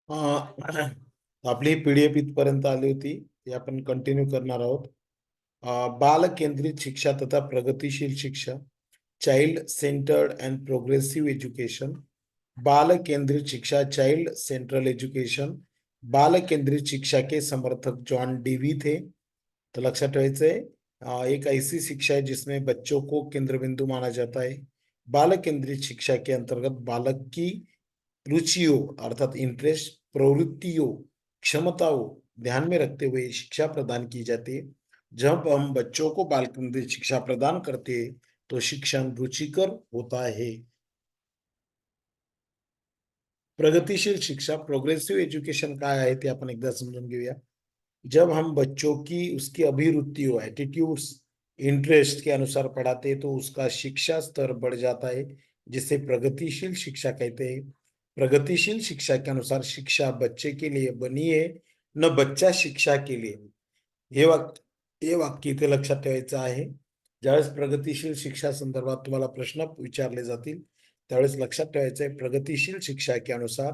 आपली पीडीएफ इथपर्यंत आली होती, ती आपण कंटिन्यू करणार आहोत. बाल केंद्रित शिक्षा तथा प्रगतिशील शिक्षा, child centred and progressive education, बाल केंद्रित शिक्षा, चाइल्ड सेंट्रल एजुकेशन, बाल केंद्रित शिक्षा के समर्थक जॉन डीवी थे. तो लक्षात ठेवायचं आहे. एक ऐसी शिक्षा है जिसमें बच्चों को केंद्र बिंदु माना जाता है. बाल केंद्रित शिक्षा के अंतर्गत बालक की रुचियों अर्थात इंटरेस्ट, प्रवृत्तियों, क्षमताओं ध्यान में रखते हुए शिक्षा प्रदान की जाती है. जब हम बच्चों को बाल केंद्रित शिक्षा प्रदान करते हैं तो शिक्षण रुचिकर होता है. प्रगतिशील शिक्षा प्रोग्रेसिव्ह एज्युकेशन काय आहे ते आपण एकदा समजून घेऊया. जब हम बच्चों की उसकी अभिरुचियों, एटीट्यूड्स, इंटरेस्ट के अनुसार पढ़ाते हैं तो उसका शिक्षा स्तर बढ़ जाता है, जिसे प्रगतिशील शिक्षा कहते हैं. प्रगतिशील शिक्षा के अनुसार शिक्षा बच्चे के लिए बनी है, न बच्चा शिक्षा के लिए. हे वाक्य इथे लक्षात ठेवायचं आहे. ज्यावेळेस प्रगतिशील शिक्षा संदर्भात तुम्हाला प्रश्न विचारले जातील त्यावेळेस लक्षात ठेवायचं आहे, प्रगतिशील शिक्षा के अनुसार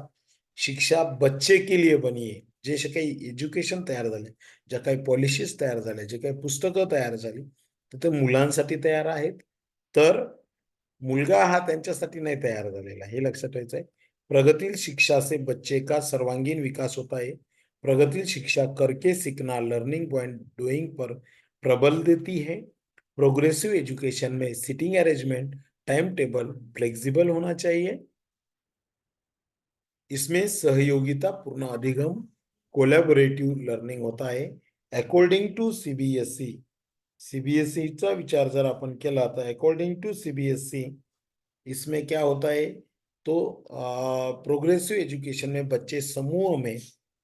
शिक्षा बच्चे के लिए बनी आहे. जे काही एज्युकेशन तयार झाले, ज्या काही पॉलिसीज तयार झाल्या, जे काही पुस्तकं तयार झाली, तर ते मुलांसाठी तयार आहेत. तर मुलगा हा त्यांच्यासाठी नाही तयार झालेला, हे लक्षात ठेवायचं आहे. प्रगतिशील शिक्षा से बच्चे का सर्वांगीण विकास होता है. प्रगतिशील शिक्षा करके सीखना, लर्निंग पॉइंट डूइंग पर प्रबल देती है. प्रोग्रेसिव एजुकेशन में sitting arrangement, time table flexible होना चाहिए. इसमें सहयोगिता पूर्ण अधिगम, कोलॅबोरेटिव्ह लर्निंग होता है. अकॉर्डिंग टू सीबीएसई, सीबीएसईचा विचार जर आपण केला तर अकॉर्डिंग टू सीबीएसई इसमें क्या होता है, तो प्रोग्रेसिव एजुकेशन में बच्चे समूह में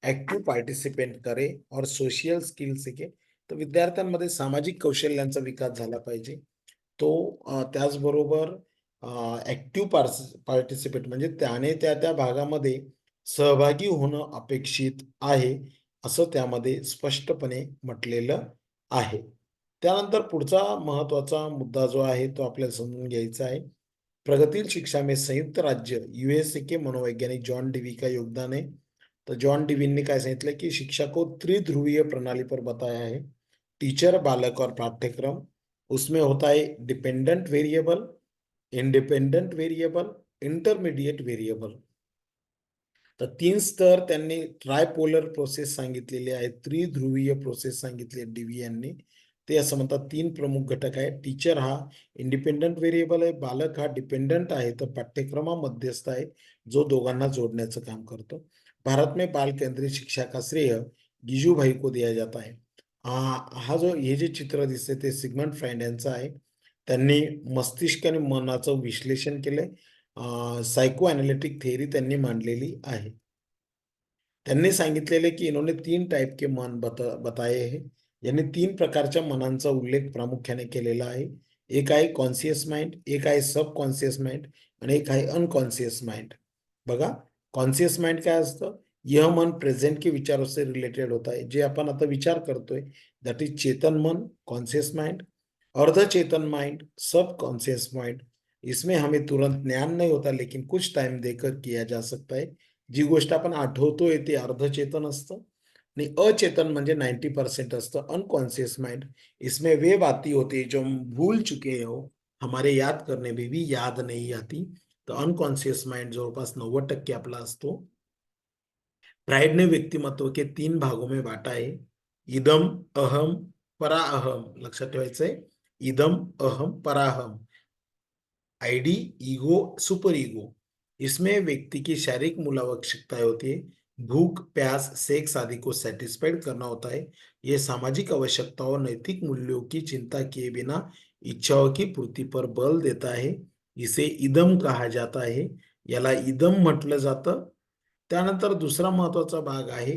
ऍक्टिव्ह पार्टिसिपेट करे और सोशल स्किल सीखे. तर विद्यार्थ्यांमध्ये सामाजिक कौशल्यांचा विकास झाला पाहिजे. तो त्याचबरोबर ऍक्टिव्ह पार्टिसिपेट म्हणजे त्याने त्या भागामध्ये सहभागी होणं अपेक्षित आहे, असं त्यामध्ये स्पष्टपणे म्हटलेलं आहे. त्यानंतर पुढचा महत्वाचा मुद्दा जो आहे तो आपल्याला समजून घ्यायचा आहे. प्रगतिशील शिक्षा में संयुक्त राज्य यूएसए के मनोवैज्ञानिक जॉन डीवी का योगदान है. तो जॉन डीवींनी काय सांगितलं की शिक्षा को त्रिध्रुवीय प्रणाली पर बताया है. टीचर, बालक और पाठ्यक्रम. उसमें होता है dependent variable, independent variable, intermediate variable. तर 3 स्तर त्यांनी ट्रायपोलर प्रोसेस सांगितलेली आहे, त्रिध्रुवीय प्रोसेस सांगितली आहे डीवी यांनी. ते असं म्हणतात 3 प्रमुख घटक आहेत. टीचर हा इंडिपेंडेंट व्हेरिएबल आहे, बालक हा डिपेंडेंट आहे, तर पाठ्यक्रमा मध्यस्थ आहे, जो दोघांना जोडण्याचं काम करतो. भारत में बाल केंद्रित शिक्षा का श्रेय गिजूभाई को दिया जाता है. हा जो हे जे चित्र दिसते ते सिगमंड फ्राइड यांचं आहे. त्यांनी मस्तिष्क आणि मनाचं विश्लेषण केलंय. सायको अनालिटिक थेअरी त्यांनी मांडलेली आहे. त्यांनी सांगितलेले की इन्होंने 3 टाइप के मन बताए हैं. यांनी 3 प्रकारच्या मनांचा उल्लेख प्रामुख्याने केलेला आहे. एक आहे कॉन्शियस माइंड, एक आहे सबकॉन्शियस माइंड आणि एक आहे अनकॉन्शियस माइंड. बघा, कॉन्शियस माइंड काय असतं? यह मन प्रेझेंट के विचारों से रिलेटेड होता है. जे आपण आता विचार करतोय दॅट इज चेतन मन, कॉन्शियस माइंड. अर्ध चेतन माइंड, सबकॉन्शियस माइंड. इसमें हमें तुरंत ज्ञान नहीं होता लेकिन कुछ टाइम देकर किया जा सकता है. जी गोष्ट आपण आठवतोय ते अर्धचेतन असतं आणि अचेतन म्हणजे 90% असतं, अनकॉन्शियस माइंड. इसमें वे बातें होती है जो हम भूल चुके हो, हमारे याद करने में भी याद नहीं आती. तर अनकॉन्शियस माइंड जवळपास 90% आपला असतो. फ्राइड ने व्यक्तिमत्व के 3 भागों में बांटा है. इदम, अहम, पराअहम. लक्षात ठेवायचंय, इदम, अहम, पराअहम. Id, ego, super ego. इसमें व्यक्ति की शारीरिक मूल आवश्यकताएं होती है. भूख, प्यास, सेक्स आदि को सेटिस्फाइड करना होता है. ये सामाजिक आवश्यकताओं और नैतिक मूल्यों की चिंता किए बिना इच्छाओं की पूर्ति पर बल देता है. इसे इदम कहा जाता है. याला इदम म्हटलं जातं. त्यानंतर दुसरा महत्वाचा भाग आहे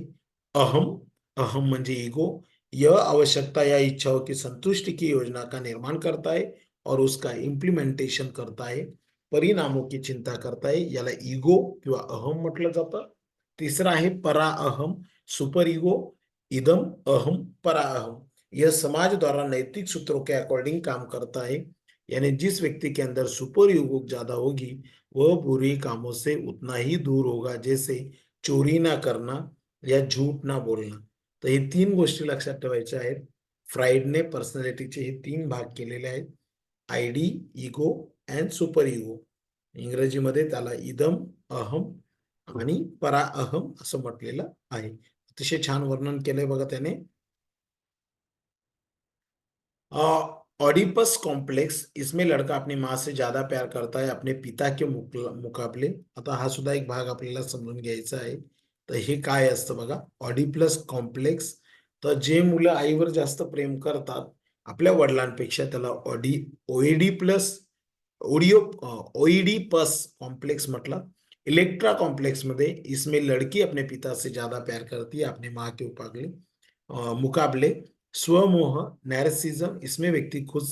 अहम. अहम म्हणजे इगो. यह आवश्यकता या इच्छाओं की संतुष्टि की योजना का निर्माण करता है और उसका इम्प्लिमेंटेशन करता है, परिणामों की चिंता करता है. याला इगो किंवा अहम म्हटलं जातं. तिसरा आहे परा अहम, सुपर इगो. इदम, अहम, परा अहम. यह समाज द्वारा नैतिक सूत्रों के अकॉर्डिंग काम करता है. यानी जिस व्यक्ति के अंदर सुपर ईगो ज्यादा होगी वह बुरी कामों से उतना ही दूर होगा. जैसे चोरी ना करणं या झूठ ना बोलणं. तर हे 3 गोष्टी लक्षात ठेवायच्या आहेत. फ्राइडने पर्सनॅलिटीचे हे 3 भाग केलेले आहेत. ID, ego and super ego. इंग्रजीमध्ये त्याला इदम, अहम आणि पराअहम असं म्हटलेलं आहे. अतिशय छान वर्णन केलंय बघा त्याने. ऑडिपस कॉम्प्लेक्स, इसमें लड़का अपनी माँ से ज्यादा प्यार करता है अपने पिता के मुकाबले. आता हा सुद्धा एक भाग आपल्याला समजून घ्यायचा आहे. तर हे काय असतं बघा, ऑडिप्लस कॉम्प्लेक्स. तर जे मुलं आईवर जास्त प्रेम करतात आपल्या वडिलांपेक्षा, त्याला ओईडी प्लस ओडिओ ओईडीपस कॉम्प्लेक्स म्हटलं. इलेक्ट्रा कॉम्प्लेक्स मध्ये इसमें लड़की अपने पिता से ज्यादा प्यार करती है अपने माँ के मुकाबले. स्वमोह, नैरसिज्म, इसमें व्यक्ती खुद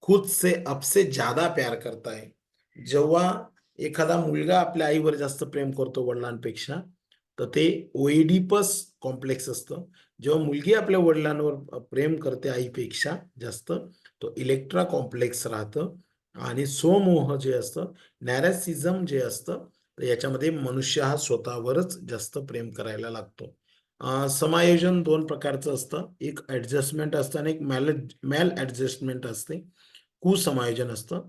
खुद से अब से ज्यादा प्यार करता है. जेव्हा एखादा मुलगा आपल्या आईवर जास्त प्रेम करतो वडिलांपेक्षा, तर ते ओएडिपस कॉम्प्लेक्स असतं. जेव्हा मुलगी आपल्या वडिलांवर प्रेम करते आईपेक्षा जास्त, तो इलेक्ट्रा कॉम्प्लेक्स राहतं. आणि स्वमोह जे असतं, नॅरसिझम जे असतं, तर याच्यामध्ये मनुष्य हा स्वतःवरच जास्त प्रेम करायला लागतो. समायोजन 2 प्रकारचं असतं. एक ॲडजस्टमेंट असतं आणि एक मॅल ॲडजस्टमेंट असते. कुसमायोजन असतं.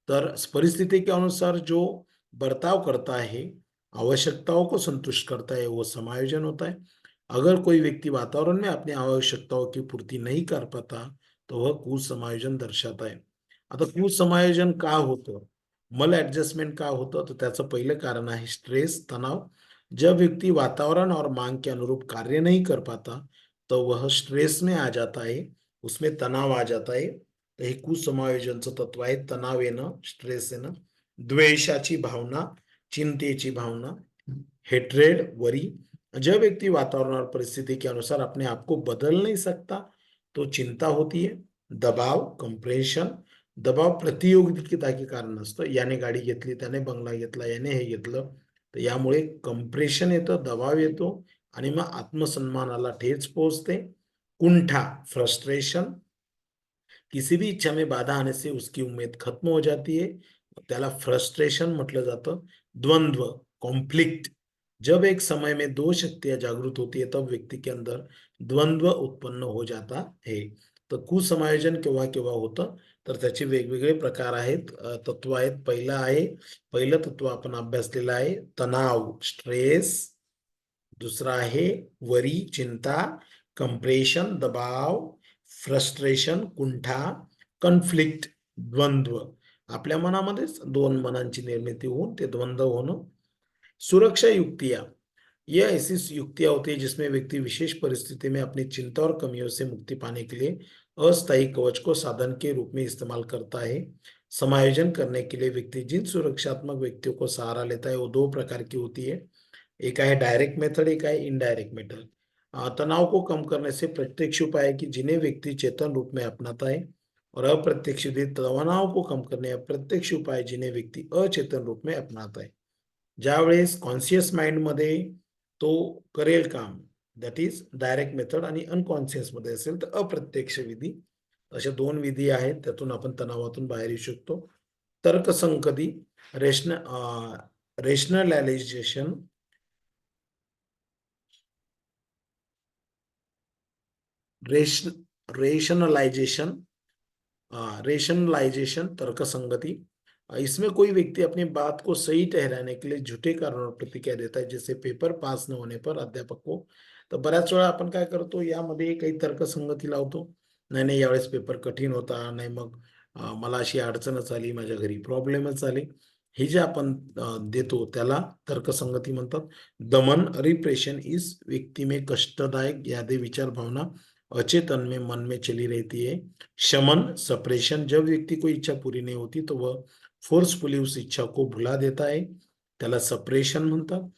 तर परिस्थिति के अनुसार जो बर्ताव करता है, आवश्यकताओं को संतुष्ट करता है, वो समायोजन होता है. अगर कोई व्यक्ति वातावरण में अपनी आवश्यकताओं की पूर्ति नहीं कर पाता, तो वह कुसमायोजन दर्शाता है. आता कुसमायोजन का होतं? मल ॲडजस्टमेंट का होतं? तर त्याचं पहिलं कारण आहे स्ट्रेस, तणाव. जब व्यक्ति वातावरण और मांग के अनुरूप कार्य नहीं कर पाता, तो वह स्ट्रेस में आ जाता है, उसमें तणाव आ जाता है. तर हे कुसमायोजनचं तत्व आहे. तणाव येणं, स्ट्रेस येणं, द्वेषाची भावना, चिंतेची भावना, हेट्रेड, वरी. जब व्यक्ति वातावरण और परिस्थिति के अनुसार अपने आप को बदल नहीं सकता, तो चिंता होती है. दबाव, कंप्रेशन. दबाव प्रतियोगिता के कारण असतं. याने गाडी घेतली, त्याने बंगला घेतला, याने हे घेतलं. तर यामुळे कंप्रेशन येतं, दबाव येतो आणि मग आत्मसन्मानाला ठेच पोहोचते. कुंठा, फ्रस्ट्रेशन. किसी भी इच्छा में बाधा आने से उसकी उम्मीद खत्म हो जाती है. त्याला फ्रस्ट्रेशन म्हटलं जातं. द्वंद्व, कॉन्फ्लिक्ट. जब एक समय में 2 शक्तियाँ जागृत होती है, तब व्यक्ति के अंदर द्वंद्व उत्पन्न हो जाता है. तर कुसमायोजन केव्हा-केव्हा होतं, तर त्याचे वेगवेगळे प्रकार आहेत, तत्व आहेत. पहिलं तत्व आपण अभ्यासलेलं आहे, तणाव, स्ट्रेस. दुसरा आहे वरी, चिंता, कंप्रेशन, दबाव, फ्रस्ट्रेशन, कुंठा, कॉन्फ्लिक्ट, द्वंद्व. आपल्या मनामध्येच 2 मनांची निर्मिती होऊन ते द्वंद्व होणं. सुरक्षा युक्तियाँ. यह ऐसी युक्तियाँ होती है जिसमें व्यक्ति विशेष परिस्थिति में अपनी चिंता और कमियों से मुक्ति पाने के लिए अस्थायी कवच को साधन के रूप में इस्तेमाल करता है. समायोजन करने के लिए व्यक्ति जिन सुरक्षात्मक व्यक्तियों को सहारा लेता है वो 2 प्रकार की होती है. एक है डायरेक्ट मेथड, एक है इनडायरेक्ट मेथड. तनाव को कम करने से प्रत्यक्ष उपाय है कि जिन्हें व्यक्ति चेतन रूप में अपनाता है, और अप्रत्यक्ष तनाव को कम करने अप्रत्यक्ष उपाय जिन्हें व्यक्ति अचेतन रूप में अपनाता है. ज्यावेळेस कॉन्शियस माइंडमध्ये तो करेल काम, दॅट इज डायरेक्ट मेथड, आणि अनकॉन्शियसमध्ये असेल तर अप्रत्यक्ष विधी. अशा 2 विधी आहेत, त्यातून आपण तणावातून बाहेर येऊ शकतो. तर्कसंगती, रेशनलायझेशन, रेशन रेशनलाइजेशन, रेशनलाइजेशन, तर्कसंगति. इसमें कोई व्यक्ति अपनी बात को सही ठहराने के लिए झूठे कारण और प्रतिक्रिया देता है, जैसे पेपर पास न होने पर अध्यापक को. तर बऱ्याच वेळा आपण काय करतो, यामध्ये काही तर्कसंगती लावतो. नाही नाही, यावेळेस पेपर कठीण होता, नाही मग मला अशी अडचणच आली, माझ्या घरी प्रॉब्लेमच आले. हे जे आपण देतो त्याला तर्कसंगती म्हणतात. दमन, रिप्रेशन, इस व्यक्ति में कष्टदायक यादें, विचार, भावना अचेतन में मन में चली रहती है. शमन, सप्रेशन. जब व्यक्ति को इच्छा पूरी नहीं होती तो वह फोर्सफुली उस इच्छा को भुला देता है, त्याला सप्रेशन म्हणतात.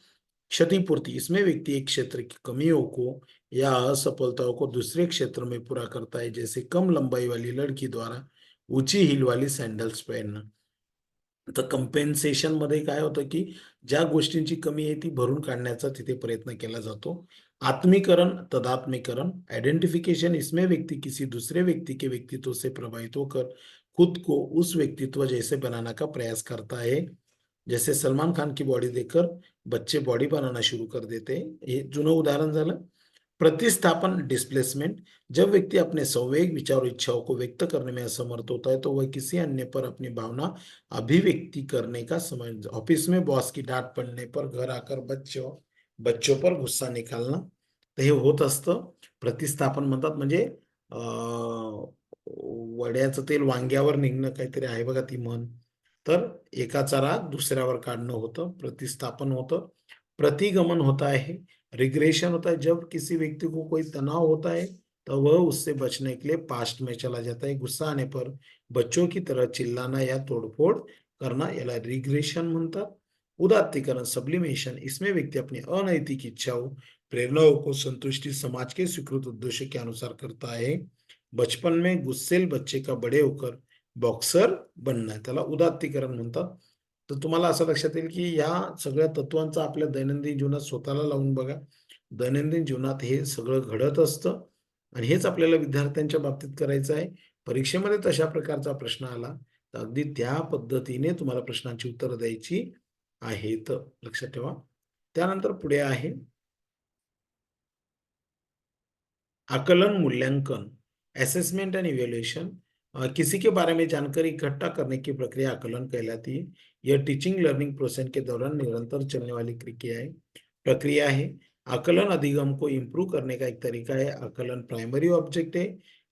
क्षतिपूर्ति, इसमें व्यक्ति एक क्षेत्र की कमियों को या असफलताओं को दूसरे क्षेत्र में पूरा करता है, जैसे कम लंबाई वाली लड़की द्वारा ऊंची हील वाली सैंडल्स पहनना. तर कंपेन्सेशन मध्ये काय होतं, की ज्या गोष्टींची कमी आहे ती भरून काढण्याचा तिथे प्रयत्न केला जातो. आत्मीकरण, तदात्मीकरण, आइडेंटिफिकेशन, इसमें व्यक्ति किसी दूसरे व्यक्ति के व्यक्तित्व से प्रभावित होकर खुद को उस व्यक्तित्व जैसे बनाने का प्रयास करता है. जैसे सलमान खान की बॉडी देखकर बच्चे बॉडी बनाना शुरू कर देते हैं, ये जुनं उदाहरण झालं. प्रतिस्थापन डिस्प्लेसमेंट, जब व्यक्ति अपने संवेग विचार और इच्छाओं को व्यक्त करने में असमर्थ होता है तो वह किसी अन्य पर अपनी भावना अभिव्यक्ति करने का समय, ऑफिस में बॉस की डांट पडणे पर घर आकर बच्चों बच्चों पर गुस्सा निकालना, तर हे होत असतं. प्रतिस्थापन म्हणतात म्हणजे वड्याचं तेल वांग्यावर निघणं, काहीतरी आहे बघा ती म्हण. तर एकाचा राग दुसऱ्यावर काढणं होतं, प्रतिस्थापन होतं. प्रतिगमन होता है, रिग्रेशन होता है, जब किसी व्यक्ति को कोई तनाव होता है तो वह उससे बचने के लिए पास्ट में चला जाता है. गुस्सा आने पर बच्चों की तरह चिल्लाना या तोड़फोड़ करना याला रिग्रेशन म्हणतात. उदात्तीकरण सब्लिमेशन, इसमें व्यक्ति अपनी अनैतिक इच्छाओं प्रेरणाओं को संतुष्टि समाज के स्वीकृत उद्देश्य के अनुसार करता है. बचपन में गुस्सेल बच्चे का बड़े होकर बॉक्सर बनना, त्याला उदात्तीकरण म्हणतात. तर तुम्हाला असं लक्षात येईल की या सगळ्या तत्वांचा आपल्या दैनंदिन जीवनात स्वतःला लावून बघा. दैनंदिन जीवनात हे सगळं घडत असतं आणि हेच आपल्याला विद्यार्थ्यांच्या बाबतीत करायचं आहे. परीक्षेमध्ये तशा प्रकारचा प्रश्न आला तर अगदी त्या पद्धतीने तुम्हाला प्रश्नांची उत्तरं द्यायची आहेत. लक्षात ठेवा. त्यानंतर पुढे आहे आकलन मूल्यांकन, असेसमेंट एंड इवैल्यूएशन. किसी के बारे में जानकारी इकट्ठा करने की प्रक्रिया आकलन कहलाती है. यह टीचिंग लर्निंग प्रोसेस के दौरान निरंतर चलने वाली प्रक्रिया है. आकलन अधिगम को इम्प्रूव करने का एक तरीका है. आकलन प्राइमरी ऑब्जेक्ट है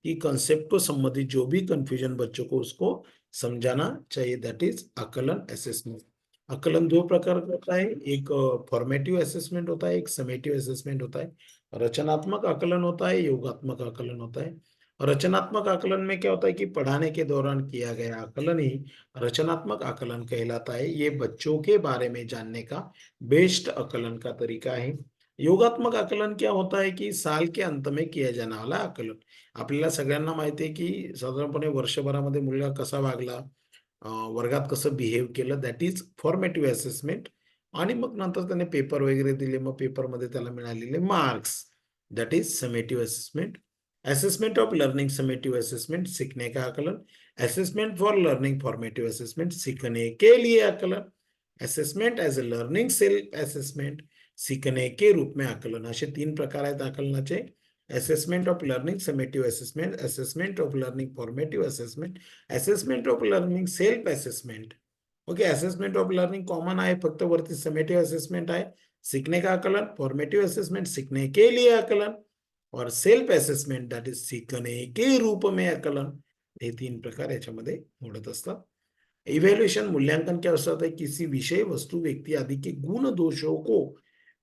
कि कंसेप्ट को संबंधित जो भी कंफ्यूजन बच्चों को उसको समझाना चाहिए, दैट इज आकलन असेसमेंट. आकलन दो प्रकार का होता है, एक फॉर्मेटिव असेसमेंट होता है, एक समेटिव असेसमेंट होता है. रचनात्मक आकलन होता है, योगात्मक आकलन होता है. रचनात्मक आकलन में क्या होता है कि पढ़ाने के दौरान किया गया आकलन ही रचनात्मक आकलन कहलाता है. ये बच्चों के बारे में जानने का बेस्ट आकलन का तरीका है. योगात्मक आकलन क्या होता है कि साल के अंत में किया जाने वाला आकलन. आपल्याला सगळ्यांना माहिती आहे की साधारणपणे वर्षभरामध्ये मुलगा कसा वागला, वर्गात कसं बिहेव केलं, दॅट इज फॉर्मेटिव्ह असेसमेंट. आणि मग नंतर त्याने पेपर वगैरे दिले, मग पेपरमध्ये त्याला मिळालेले marks, that is summative assessment. Assessment of learning summative assessment, सीखने का आकलन. Assessment for learning formative assessment, सीखने के लिए आकलन. Assessment as a learning self assessment, सीखने के रूप में आकलन. असे 3 प्रकार आहेत आकलनाचे. Assessment of learning summative assessment, assessment of learning formative assessment, assessment of learning self assessment. Okay, assessment of learning common आहे, फक्त वरती समेटिव्ह असेसमेंट आहे. सीखने का आकलन, फॉर्मेटिव्ह असेसमेंट, सीखने के लिए आकलन, और सेल्फ असेसमेंट दॅट इज सीखने के रूप में आकलन. हे 3 प्रकार याच्यामध्ये मोडत असतात. इवैल्यूएशन मूल्यांकन क्या होता है, किसी विषय वस्तु व्यक्ति आदि के गुण दोषों को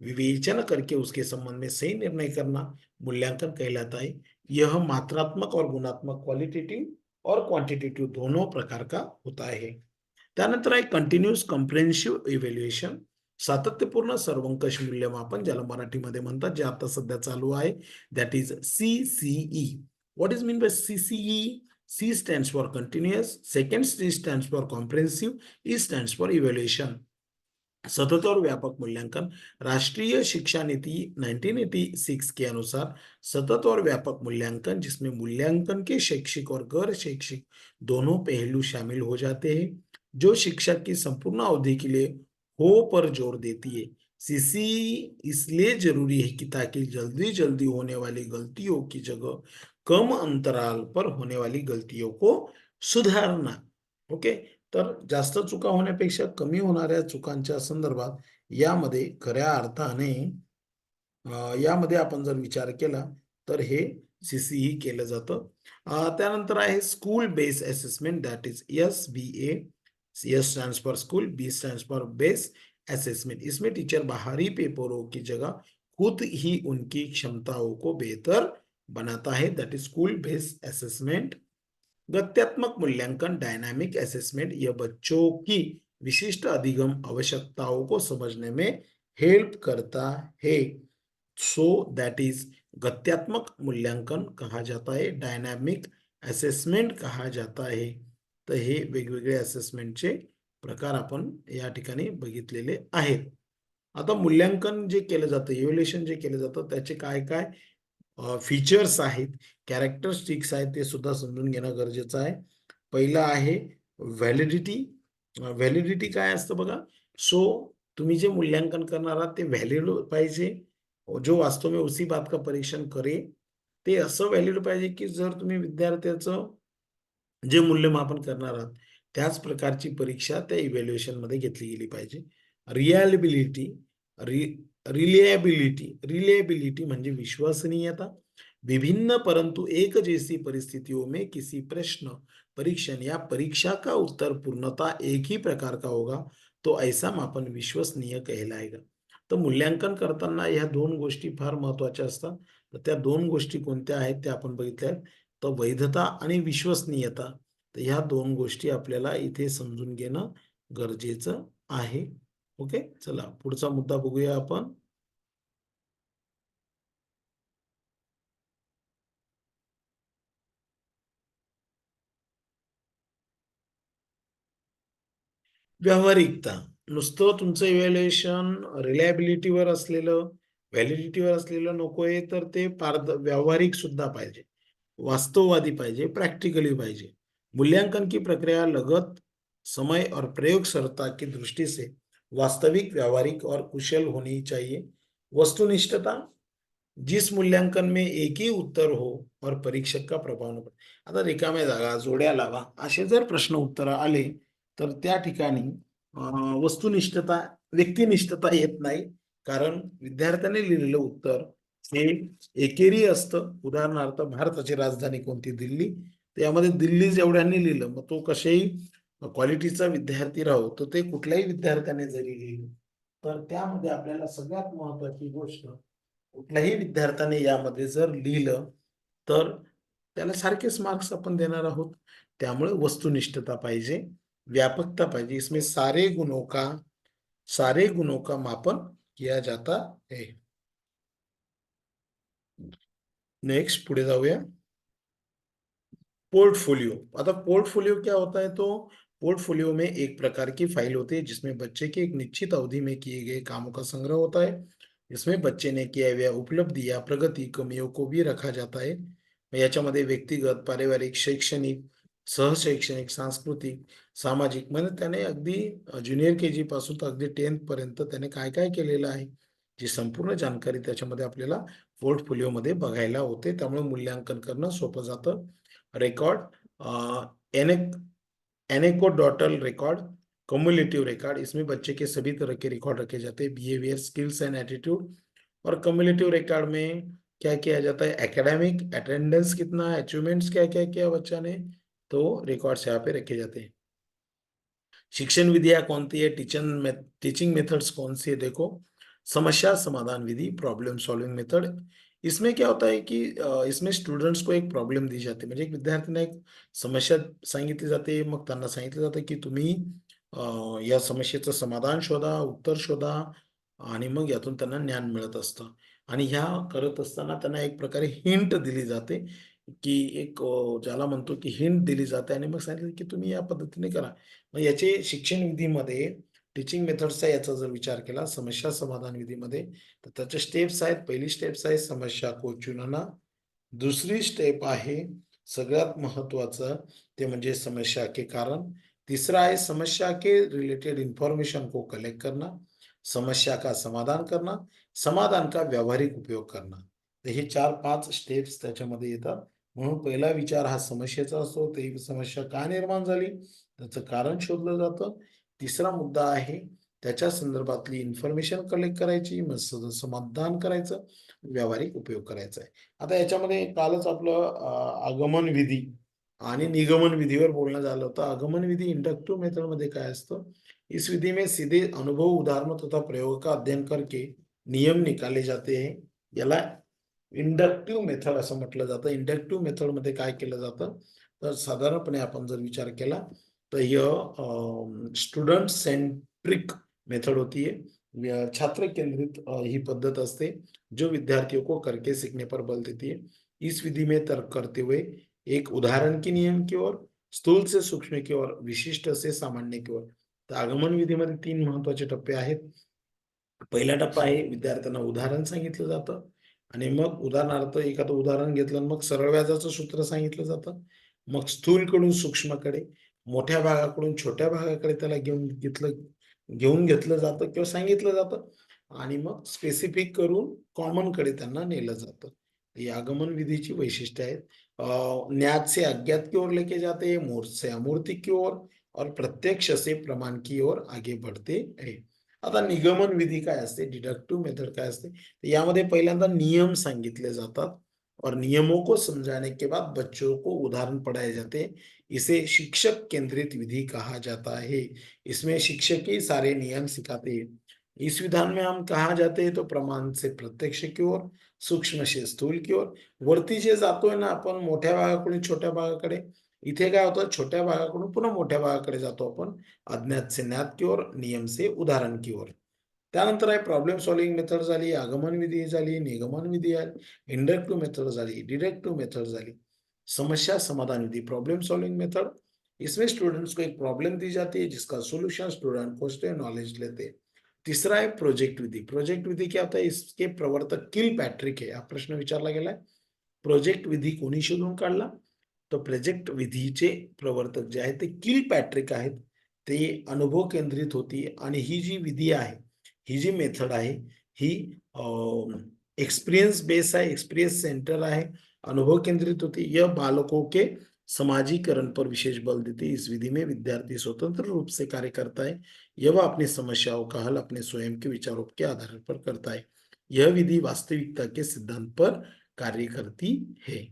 विवेचन करके उसके संबंध में सही निर्णय करना मूल्यांकन कहलाता है. यह मात्रात्मक और गुणात्मक क्वालिटेटिव और क्वांटिटेटिव दोनों प्रकार का होता है. त्यानंतर आहे कंटिन्यूअस कॉम्प्रिहेन्सिव्ह इव्हॅल्युएशन, सातत्यपूर्ण सर्वंकष मूल्यमापन, ज्याला मराठीमध्ये म्हणतात, जे आता सध्या चालू आहे, that is CCE. What is mean by CCE? C stands for continuous, second C stands for comprehensive, E stands for evaluation. सतत और व्यापक मूल्यांकन, राष्ट्रीय शिक्षा नीति 1986 के अनुसार सतत और व्यापक मूल्यांकन, जिसमें मूल्यांकन के शैक्षिक और गैर शैक्षिक दोनों पहलू शामिल हो जाते हैं, जो शिक्षा की संपूर्ण अवधि के लिए हो पर जोर देती है. सीसी इसलिए जरूरी है कि ताकि जल्दी जल्दी होने वाली गलतियों की जगह कम अंतराल पर होने वाली गलतियों को सुधारना. ओके, तर जास्त चुका होण्यापेक्षा कमी होणाऱ्या चुकांच्या संदर्भात यामध्ये खऱ्या अर्थाने यामध्ये आपण जर विचार केला तर हे CCE केलं जातं. त्यानंतर आहे school base assessment, that is SBA. S stands for school, B stands for base assessment. इसमें टीचर बाहरी पेपरों की जगह खुद ही उनकी क्षमताओं को बेहतर बनाता है, that is school base assessment. गत्यात्मक मूल्यांकन, डायनामिक असेसमेंट, यह बच्चों की विशिष्ट अधिगम आवश्यकताओं को समझने में हेल्प करता है. सो दैट इज गत्यात्मक मूल्यांकन कहा जाता है, डायनामिक असेसमेंट कहा जाता है. तर हे वेगवेगळे असेसमेंटचे प्रकार आपण या ठिकाणी बघितलेले आहेत. आता मूल्यांकन जे केलं जातं, इव्हॅल्युएशन जे केलं जातं, त्याचे काय काय फीचर्स आहेत, कॅरेक्टरिस्टिक्स आहेत, ते सुद्धा समजून घेणं गरजेचं आहे. पहिलं आहे व्हॅलिडिटी. व्हॅलिडिटी काय असतं बघा. सो तुम्ही जे मूल्यांकन करणार आहात ते व्हॅलिड पाहिजे. जो वास्तव में उसी बात का परीक्षण करे. ते असं व्हॅलिड पाहिजे, की जर तुम्ही विद्यार्थ्याचं जे मूल्यमापन करणार आहात, त्याच प्रकारची परीक्षा त्या इव्हॅल्युएशनमध्ये घेतली गेली पाहिजे. रिलायबिलिटी, रि रिलायबिलिटी म्हणजे विश्वसनीयता. विभिन्न परंतु एक जैसी परिस्थितियों में किसी प्रश्न, परीक्षण या परीक्षा का उत्तर पूर्णतः एक ही प्रकार का होगा, तो ऐसा मापन विश्वसनीय कहलाएगा. तर मूल्यांकन करताना ह्या 2 गोष्टी फार महत्त्वाच्या असतात. तर त्या 2 गोष्टी कोणत्या आहेत त्या आपण बघितल्या आहेत. तर वैधता आणि विश्वसनीयता. तर ह्या 2 गोष्टी आपल्याला इथे समजून घेणं गरजेचं आहे. ओके. चला पुढचा मुद्दा बघूया आपण. व्यावहारिकता. नुसतं तुमचं इव्हॅल्युएशन रिलायबिलिटीवर असलेलं, व्हॅलिडिटीवर असलेलं नकोय, तर ते व्यावहारिक सुद्धा पाहिजे. वास्तववादी पाहिजे, प्रैक्टिकली पाहिजे. मूल्यांकन की प्रक्रिया लगत, समय और प्रयोगशर्ता की दृष्टि से वास्तविक, व्यावहारिक और कुशल होनी चाहिए. वस्तुनिष्ठता, जिस मूल्यांकन में एक ही उत्तर हो और परीक्षक का प्रभाव न पडे. आता रिकाम्या जागा, जोड्या लावा, असे जर प्रश्न उत्तर आले, तर त्या ठिकाणी वस्तुनिष्ठता, व्यक्तिनिष्ठता येत नाही. कारण विद्यार्थ्याने लिहिलेलं उत्तर हे एकेरी असतं. उदाहरणार्थ भारताची राजधानी कोणती? दिल्ली. तर यामध्ये दिल्ली जेवढ्यांनी लिहिलं, मग तो कशाही क्वालिटीचा विद्यार्थी राहो, तर ते कुठल्याही विद्यार्थ्याने जरी लिहिलं, तर त्यामध्ये आपल्याला सगळ्यात महत्वाची गोष्ट, कुठल्याही विद्यार्थ्याने यामध्ये जर लिहिलं, तर त्याला सारखेच मार्क्स आपण देणार आहोत. त्यामुळे वस्तुनिष्ठता पाहिजे, व्यापकता पाहिजे. इसमें सारे गुणों का मापन किया जाता है. नेक्स्ट पुढे जाऊया. पोर्टफोलियो. आता पोर्टफोलियो क्या होता है? तो पोर्टफोलियो में एक प्रकार की फाइल होती है जिसमें बच्चे की एक निश्चित अवधि में किए गए कामों का संग्रह होता है. इसमें बच्चे ने किया हुआ उपलब्धि या प्रगती, कमियों को भी रखा जाता है. याच्यामध्ये व्यक्तिगत, पारिवारिक, शैक्षणिक, सहशैक्षणिक, सांस्कृतिक, सामाजिक, म्हणजे त्याने अगदी ज्युनियर के-जी पासून तर अगदी 10th पर्यंत त्याने काय-काय केलेलं आहे, जी संपूर्ण जानकारी त्याच्यामध्ये आपल्याला पोर्टफोलिओमध्ये बघायला होते. त्यामुळे मूल्यांकन करणं सोपं जातं. रिकॉर्ड, एनेक एनेकोडोटल रिकॉर्ड, कम्युलेटिव रिकॉर्ड, इसमें बच्चे के सभी तरह के रिकॉर्ड रखे जाते हैं, बिहेवियर, स्किल्स एंड एटीट्यूड. और कम्युलेटिव रिकॉर्ड में क्या किया जाता है? एकेडमिक अटेंडेंस कितना है, अचीवमेंट्स क्या क्या किया बच्चा ने, तो रिकॉर्ड्स यहाँ पे रखे जाते हैं. शिक्षण विधियां कौन सी है, टीचिंग मेथड्स कौन सी है? देखो, समस्या समाधान विधि, प्रॉब्लम सॉल्विंग मेथड. इसमें क्या होता है कि इसमें स्टुडंट्स को एक प्रॉब्लेम दी जाते, म्हणजे एक विद्यार्थ्यांना एक समस्या सांगितली जाते, मग त्यांना सांगितलं जातं की तुम्ही या समस्येचं समाधान शोधा, उत्तर शोधा, आणि मग यातून त्यांना ज्ञान मिळत असतं. आणि ह्या करत असताना त्यांना एक प्रकारे हिंट दिली जाते, की एक ज्याला म्हणतो की हिंट दिली जाते, आणि मग सांगितलं की तुम्ही या पद्धतीने करा. मग याचे शिक्षण विधीमध्ये टीचिंग मेथड्सचा याचा जर विचार केला समस्या समाधान विधीमध्ये, तर त्याच्या स्टेप्स आहेत. पहिली स्टेप्स आहे समस्या को चुनना. दुसरी स्टेप आहे सगळ्यात महत्वाचं, ते म्हणजे समस्या के कारण. तीसरा आहे समस्या के रिलेटेड इंफॉर्मेशन को कलेक्ट करना, समस्या का समाधान करना, समाधान का व्यावहारिक उपयोग करना. तर हे 4-5 स्टेप्स त्याच्यामध्ये येतात. म्हणून पहिला विचार हा समस्येचा असतो, ती समस्या का निर्माण झाली, त्याचं कारण शोधलं जातं. तिसरा मुद्दा आहे त्याच्या संदर्भातली इन्फॉर्मेशन कलेक्ट करायची, मग समाधान करायचं, व्यावहारिक उपयोग करायचा आहे. आता याच्यामध्ये कालच आपलं आगमन विधी आणि निगमन विधीवर बोलणं झालं होतं. आगमन विधी इंडक्टिव्ह मेथडमध्ये काय असतं? इस विधि में सीधे अनुभव, उदाहरणों तथा प्रयोग का अध्ययन करके नियम निकाले जाते हैं. याला इंडक्टिव्ह मेथड असं म्हटलं जातं. इंडक्टिव्ह मेथडमध्ये काय केलं जातं? तर साधारणपणे आपण जर विचार केला, तर ही स्टुडंट सेंट्रिक मेथड होती है. छात्र केंद्रित ही पद्धत असते, जो विद्यार्थियों को करके सीखने पर बल देती है. इस विधि में तर्क करते हुए एक उदाहरण के नियम की ओर, स्थूल से सूक्ष्म की ओर, विशिष्ट से सामान्य की ओर. तर आगमन विधीमध्ये 3 महत्वाचे टप्पे आहेत. पहिला टप्पा आहे विद्यार्थ्यांना उदाहरण सांगितलं जातं, आणि मग उदाहरणार्थ एखादं उदाहरण घेतलं आणि मग सरळ व्याजाचं सूत्र सांगितलं जातं. मग स्थूलकडून सूक्ष्मकडे, मोठ्या भागाकडून छोट्या भागाकडे त्याला घेऊन घेऊन घेतलं जातं किंवा सांगितलं जातं आणि मग स्पेसिफिक करून कॉमन कडे त्यांना नेलं जातं. ही आगमन विधीची वैशिष्ट्य आहेत. न्यात से अज्ञात की ओर लेके जाते हैं, मूर्त से अमूर्त की ओर और प्रत्यक्ष से प्रमाण की ओर आगे बढ़ते हैं. आता निगमन विधी काय असते, डिडक्टिव्ह मेथड काय असते, तर यामध्ये पहिल्यांदा नियम सांगितले जातात और नियमों को समझाने के बाद बच्चों को उदाहरण पढ़ाए जाते हैं. इसे शिक्षक केंद्रित विधि कहा जाता है. इसमें शिक्षक ही सारे नियम सिखाते हैं. इस विधान में हम कहा जाते हैं तो प्रमाण से प्रत्यक्ष की ओर, सूक्ष्म से स्थूल की ओर. वरती जे जातोय ना आपण मोठ्या भागाकडून छोट्या भागाकडे, इथे काय होतं छोट्या भागाकडून पुन्हा मोठ्या भागाकडे जातो आपण. अज्ञात से ज्ञात की ओर, नियम से उदाहरण की ओर. त्यानंतर आहे प्रॉब्लेम सॉल्व्हिंग मेथड झाली, आगमन विधी झाली, निगमन विधी आहे, इंडक्टिव्ह मेथड झाली, डिडक्टिव्ह मेथड झाली. समस्या समाधान विधि, प्रॉब्लम सॉल्विंग मेथड, इसमें स्टूडेंट्स को एक प्रॉब्लम दी जाती है जिसका सॉल्यूशन स्टूडेंट खोजते हैं, नॉलेज लेते हैं. तीसरा है प्रोजेक्ट विधि. प्रोजेक्ट विधि क्या होता है, इसके प्रवर्तक किल पॅट्रिक है. हा प्रश्न विचारला गेलाय. प्रोजेक्ट विधी कोणी शोधून काढला, तर प्रोजेक्ट विधीचे प्रवर्तक जे आहेत ते किल पॅट्रिक आहेत. ते अनुभव केंद्रित होती आणि ही जी विधी आहे, ही जी मेथड आहे, ही एक्सपीरियंस बेस है, एक्सपीरियंस सेंटर है, अनुभव केंद्रित होती. यह बालकों के समाजीकरण पर विशेष बल देती है. इस विधि में विद्यार्थी स्वतंत्र रूप से कार्य करता है. यह वह अपनी समस्याओं का हल अपने स्वयं के विचारों के आधार पर करता है. यह विधि वास्तविकता के सिद्धांत पर कार्य करती है.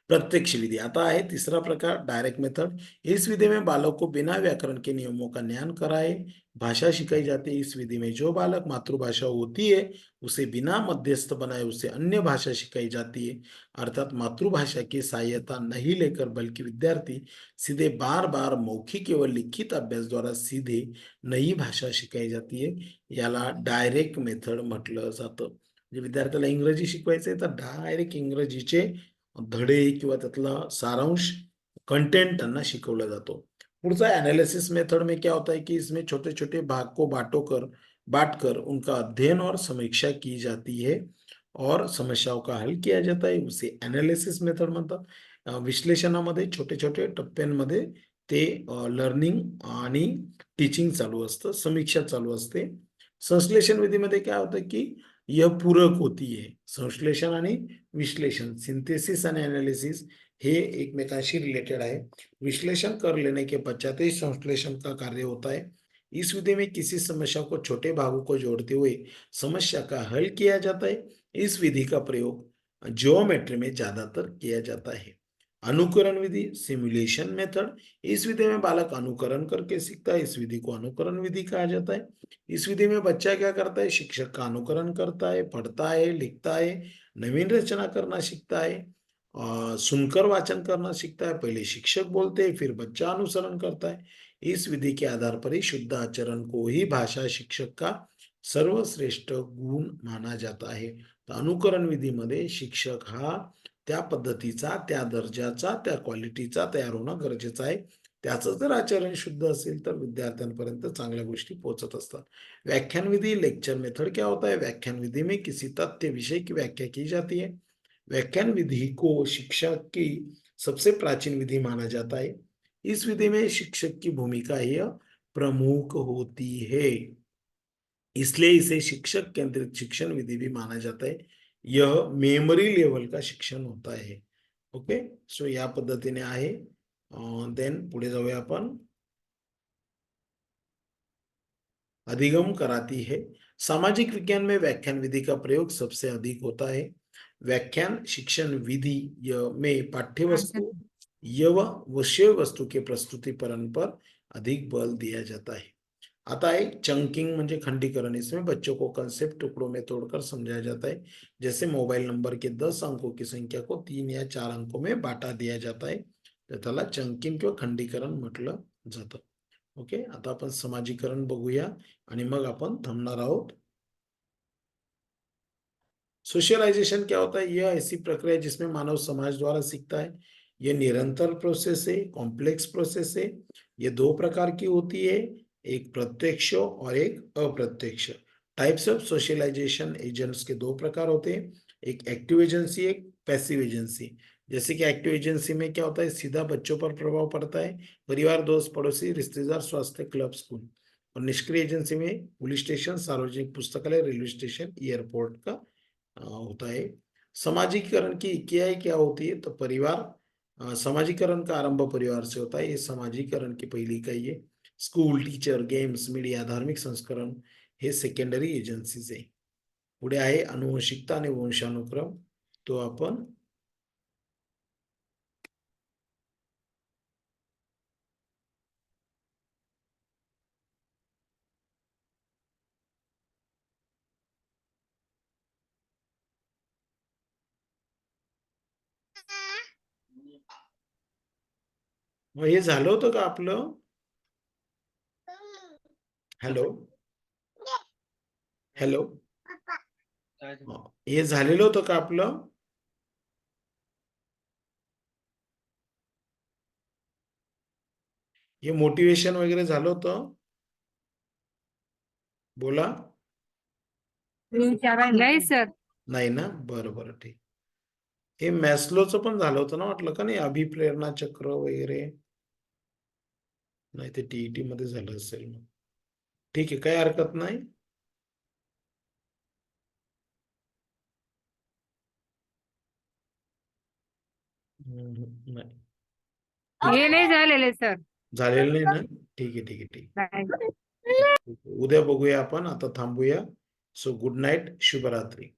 प्रत्यक्ष विधि आता है तीसरा प्रकार डायरेक्ट मेथड. इस विधि में बालक को बिना व्याकरण के नियमों का ज्ञान कराए भाषा सिखाई जाती है. इस विधि में जो बालक मातृभाषा होती है उसे बिना मध्यस्थ बनाए उसे अन्य भाषा सिखाई जाती है. अर्थात मातृभाषा की सहायता नहीं लेकर बल्कि विद्यार्थी सीधे बार बार मौखिक एवं लिखित अभ्यास द्वारा सीधे नई भाषा शिकाई जाती है. याला डायरेक्ट मेथड म्हटलं जातं. म्हणजे विद्यार्थ्याला इंग्रजी शिकवायचंय तर डायरेक्ट इंग्रजीचे धडे किंवा त्यातला सारांश कंटेंट त्यांना शिकवला जातो. पुढचा एनालिसिस मेथड में क्या होता है कि इसमें छोटे-छोटे भाग को बाँटकर उनका अध्ययन और समीक्षा की जाती है और समस्याओं का हल किया जाता है. उसे एनालिसिस मेथड म्हणतात. विश्लेषणामध्ये छोटे-छोटे टप्प्यांमध्ये ते लर्निंग आणि टीचिंग चालू असतं, समीक्षा चालू असते. संश्लेषण विधीमध्ये काय होतं की यह पूरक होती है. संश्लेषण आणि विश्लेषण, सिंथेसिस आणि एनालिसिस हे एकमेकांशी रिलेटेड आहे. विश्लेषण कर लेने के पश्चात ही संश्लेषण का कार्य होता है. इस विधि में किसी समस्या को छोटे भागों को जोड़ते हुए समस्या का हल किया जाता है. इस विधि का प्रयोग ज्योमेट्री में ज्यादातर किया जाता है. अनुकरण विधि, सिमुलेशन मेथड. इस विधि में बालक अनुकरण करके सीखता है. इस विधि को अनुकरण विधि कहा जाता है. इस विधि में बच्चा क्या करता है, शिक्षक का अनुकरण करता है, पढ़ता है, लिखता है, नवीन रचना करना सीखता है, सुनकर वाचन करना सीखता है. पहले शिक्षक बोलते हैं फिर बच्चा अनुसरण करता है. इस विधि के आधार पर ही शुद्ध आचरण को ही भाषा शिक्षक का सर्वश्रेष्ठ गुण माना जाता है. तर अनुकरण विधीमध्ये शिक्षक हा त्या पद्धतीचा, त्या दर्जाचा, त्या क्वालिटीचा तयार होणं गरजेचं आहे. त्याचं जर आचरण शुद्ध असेल तर विद्यार्थ्यांपर्यंत चांगल्या गोष्टी पोहोचत असतात. व्याख्यान विधि, लेक्चर मेथड क्या होता है. व्याख्यान विधि में किसी तथ्य विषय की व्याख्या की जाती है. व्याख्यान विधि को शिक्षक की सबसे प्राचीन विधि माना जाता है. इस विधि में शिक्षक की भूमिका यह प्रमुख होती है. इसलिए इसे शिक्षक केंद्रित शिक्षण विधि भी माना जाता है. यह मेमरी लेवल का शिक्षण होता है. ओके, सो या पद्धतीने आहे. देन पुढे जाऊया आपण. अधिगम कराती है. सामाजिक विज्ञान में व्याख्यान विधि का प्रयोग सबसे अधिक होता है. व्याख्यान शिक्षण विधि में पाठ्य वस्तु एवं विषय वस्तु के प्रस्तुतिकरण पर अधिक बल दिया जाता है. आता है चंकिंग म्हणजे खंडीकरण. इसमें बच्चों को कंसेप्ट टुकड़ों में तोड़कर समझाया जाता है. जैसे मोबाइल नंबर के 10 अंकों की संख्या को 3 या 4 अंकों में बांटा दिया जाता है. तर त्याला चंकिंग किंवा खंडीकरण म्हटलं जातं. ओके, आता आपण समाजीकरण बघूया आणि मग आपण थांबणार आहोत. सोशलाइजेशन क्या होता है, यह ऐसी प्रक्रिया है जिसमें मानव समाज द्वारा सीखता है. यह निरंतर प्रोसेस है, कॉम्प्लेक्स प्रोसेस है. ये दो प्रकार की होती है, एक प्रत्यक्ष और एक अप्रत्यक्ष. टाइप्स ऑफ सोशलाइजेशन एजेंट्स के दो प्रकार होते हैं, एक एक्टिव एजेंसी, एक पैसिव एजेंसी. जैसे कि एक्टिव एजेंसी में क्या होता है, सीधा बच्चों पर प्रभाव पड़ता है, परिवार, दोस्त, पड़ोसी, रिश्तेदार, स्वास्थ्य, क्लब, स्कूल. और निष्क्रिय एजेंसी में पुलिस स्टेशन, सार्वजनिक पुस्तकालय, रेलवे स्टेशन, एयरपोर्ट का होता है। समाजीकरण की इकाई क्या होती है? तो परिवार। समाजीकरण का आरंभ परिवार से होता है, ये समाजीकरण की पहिली इकाई आहे. स्कूल, टीचर, गेम्स, मीडिया, धार्मिक संस्करण हे सेकंडरी एजन्सीज आहे. पुढे आहे अनुवंशिकता आणि वंशानुक्रम. तो आपण मग हे झालं होतं का आपलं? हॅलो हॅलो, हे झालेलं होतं का आपलं? हे मोटिवेशन वगैरे झालं होतं? बोला. नाही सर. नाही ना, बरं बरं, ठीक. हे मॅस्लोचं पण झालं होतं ना, वाटलं का नाही? अभिप्रेरणा चक्र वगैरे. नाही, ते टीईटी मध्ये झालं असेल मग. ठीक आहे, काही हरकत नाही. नाही, हे नाही झालेले सर. झालेलं नाही ना. ठीक आहे, ठीक आहे, ठीक नाही. आहे. उद्या बघूया आपण, आता थांबूया. सो गुड नाईट, शुभरात्री.